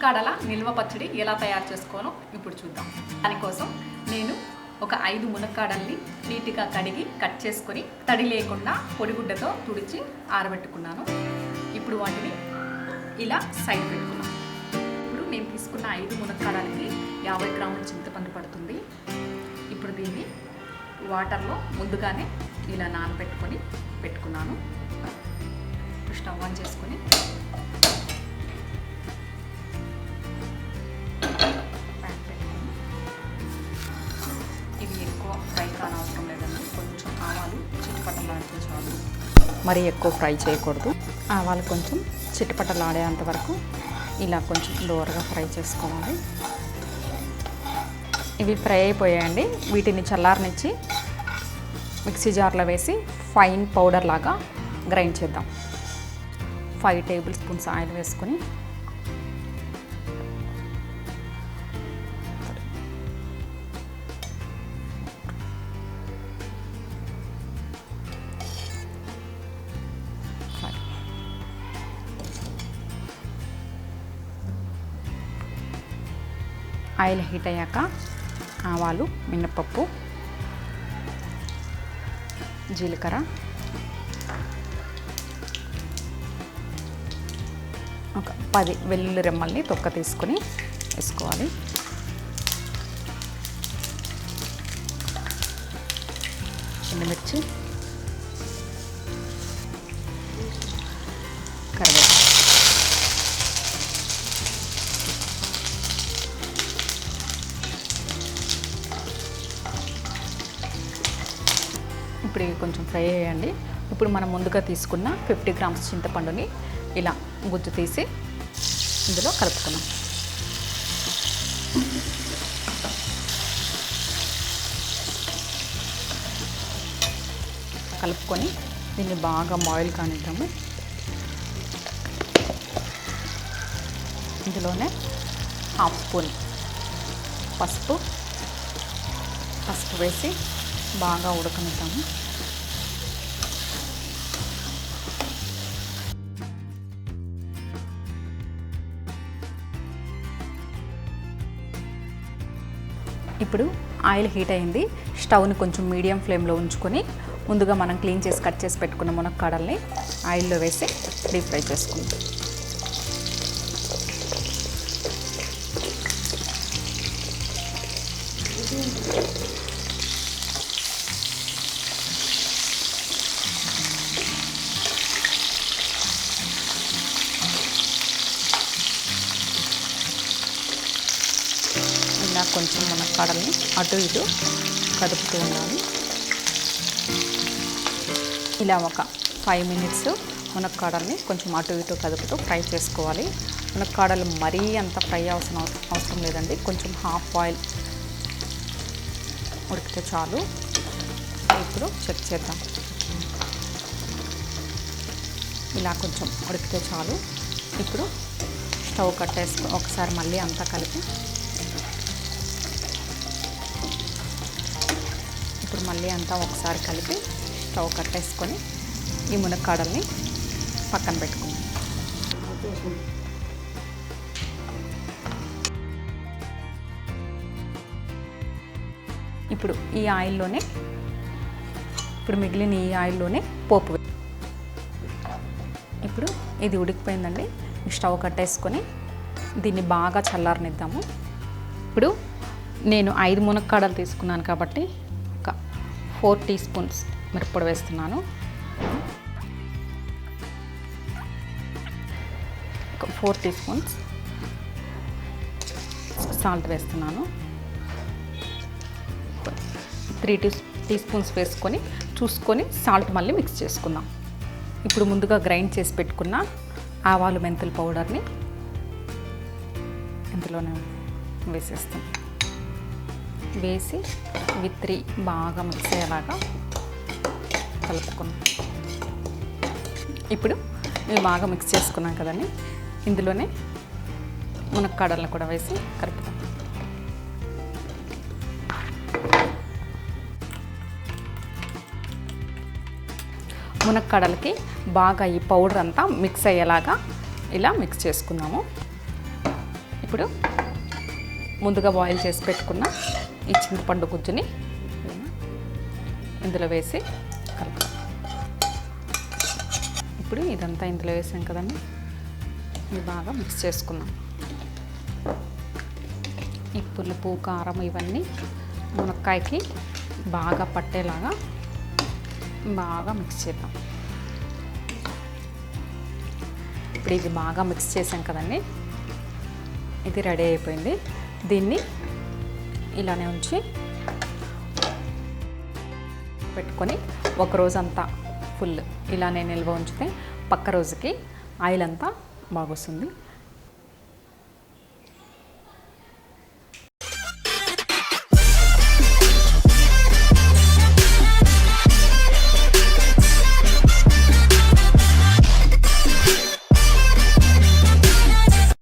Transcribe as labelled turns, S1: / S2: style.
S1: మునక్కాడల నిల్వ పచ్చడి ఎలా తయారు చేసుకోవాలో ఇప్పుడు చూద్దాం. దానికోసం నేను ఒక 5 మునక్కాడల్ని నీట్గా కడిగి కట్ చేసుకొని తడి లేకుండా పొడిగుడ్డతో తుడిచి ఆరబెట్టుకున్నాను. ఇప్పుడు వాటిని ఇలా సైడ్ పెట్టుకున్నాం. ఇప్పుడు నేను తీసుకున్న 5 మునక్కాడలకి 50 గ్రాముల చింతపండు పడుతుంది. ఇప్పుడు దీన్ని వాటర్లో ముందుగానే ఇలా నానబెట్టుకొని పెట్టుకున్నాను. స్టవ్ ఆన్ చేసుకొని ఫ్రై కానవసరం లేదండి. కొంచెం ఆవాలు చిటపటలాడితే చాలు, మరీ ఎక్కువ ఫ్రై చేయకూడదు. ఆవాలు కొంచెం చిటపటలాడేంత వరకు ఇలా కొంచెం దూరగా ఫ్రై చేసుకోవాలి. ఇవి ఫ్రై అయిపోయాయండి. వీటిని చల్లారనిచ్చి మిక్సీ జార్లో వేసి ఫైన్ పౌడర్ లాగా గ్రైండ్ చేద్దాం. 5 టేబుల్ స్పూన్స్ ఆయిల్ వేసుకొని ఆయిల్ హీట్ అయ్యాక ఆవాలు, మినపప్పు, జీలకర్ర, ఒక 10 వెల్లుల్లి రెమ్మల్ని తొక్క తీసుకొని వేసుకోవాలి. ఎండుమిర్చి, కరివేపాకు. ఇప్పుడు ఇవి కొంచెం ఫ్రై అయ్యండి. ఇప్పుడు మనం ముందుగా తీసుకున్న 50 గ్రామ్స్ చింతపండుని ఇలా గుజ్జు తీసి ఇందులో కలుపుకున్నాం. కలుపుకొని దీన్ని బాగా బాయిల్ కానిద్దాము. ఇందులోనే 1/2 స్పూన్ పసుపు వేసి బాగా ఉడకనిద్దాము. ఇప్పుడు ఆయిల్ హీట్ అయింది. స్టవ్ని కొంచెం మీడియం ఫ్లేమ్లో ఉంచుకొని ముందుగా మనం క్లీన్ చేసి కట్ చేసి పెట్టుకున్న మునక్కాడల్ని ఆయిల్లో వేసి డీప్ ఫ్రై చేసుకుందాం. ఇలా కొంచెం మునక్కాడల్ని అటు ఇటు కదుపుతూ ఉండాలి. ఇలా ఒక 5 మినిట్స్ మునక్కాడల్ని కొంచెం అటు ఇటు కదుపుతూ ఫ్రై చేసుకోవాలి. మునక్కాడలు మరీ అంత ఫ్రై అవసరం లేదండి. కొంచెం హాఫ్ బాయిల్ ఉడికితే చాలు. ఇప్పుడు చెక్ చేద్దాం. ఇలా కొంచెం ఉడికితే చాలు. ఇప్పుడు స్టవ్ కట్టేసి ఒకసారి మళ్ళీ అంతా కలిపి మళ్ళీ అంతా ఒకసారి కలిపి స్టవ్ కట్టేసుకొని ఈ మునక్కాడల్ని పక్కన పెట్టుకుందాం. ఇప్పుడు మిగిలిన ఈ ఆయిల్లోనే పోపు. ఇప్పుడు ఇది ఉడికిపోయిందండి. స్టవ్ కట్టేసుకొని దీన్ని బాగా చల్లారనిద్దాము. ఇప్పుడు నేను 5 మునక్కాడలు తీసుకున్నాను కాబట్టి 4 టీ స్పూన్స్ మిరప్పొడి వేస్తున్నాను. 4 టీ స్పూన్స్ సాల్ట్ వేస్తున్నాను. 3 టీ స్పూన్స్ వేసుకొని చూసుకొని సాల్ట్ మళ్ళీ మిక్స్ చేసుకుందాం. ఇప్పుడు ముందుగా గ్రైండ్ చేసి పెట్టుకున్న ఆవాలు మెంతుల పౌడర్ని ఇందులోనే వేసేస్తాం. వేసి ఇవి 3 బాగా మిక్స్ అయ్యేలాగా కలుపుకున్నాం. ఇప్పుడు ఇవి బాగా మిక్స్ చేసుకున్నాం కదండి. ఇందులోనే మునక్కాడలను కూడా వేసి కలుపుతాం. మునక్కాడలకి బాగా ఈ పౌడర్ అంతా మిక్స్ అయ్యేలాగా ఇలా మిక్స్ చేసుకుందాము. ఇప్పుడు ముందుగా బాయిల్ చేసి పెట్టుకున్న ఈ చింతపండు గుజ్జుని ఇందులో వేసి కలుపుతాం. ఇప్పుడు ఇదంతా ఇందులో వేసాం కదండి, ఇది బాగా మిక్స్ చేసుకుందాం. ఈ పులుపు కారం ఇవన్నీ మునక్కాయకి బాగా పట్టేలాగా బాగా మిక్స్ చేద్దాం. ఇప్పుడు ఇది బాగా మిక్స్ చేసాం కదండి, ఇది రెడీ అయిపోయింది. దీన్ని ఇలానే ఉంచి పెట్టుకొని ఒక రోజంతా ఫుల్ ఇలానే నిల్వ ఉంచితే పక్క రోజుకి ఆయిల్ అంతా బాగొస్తుంది.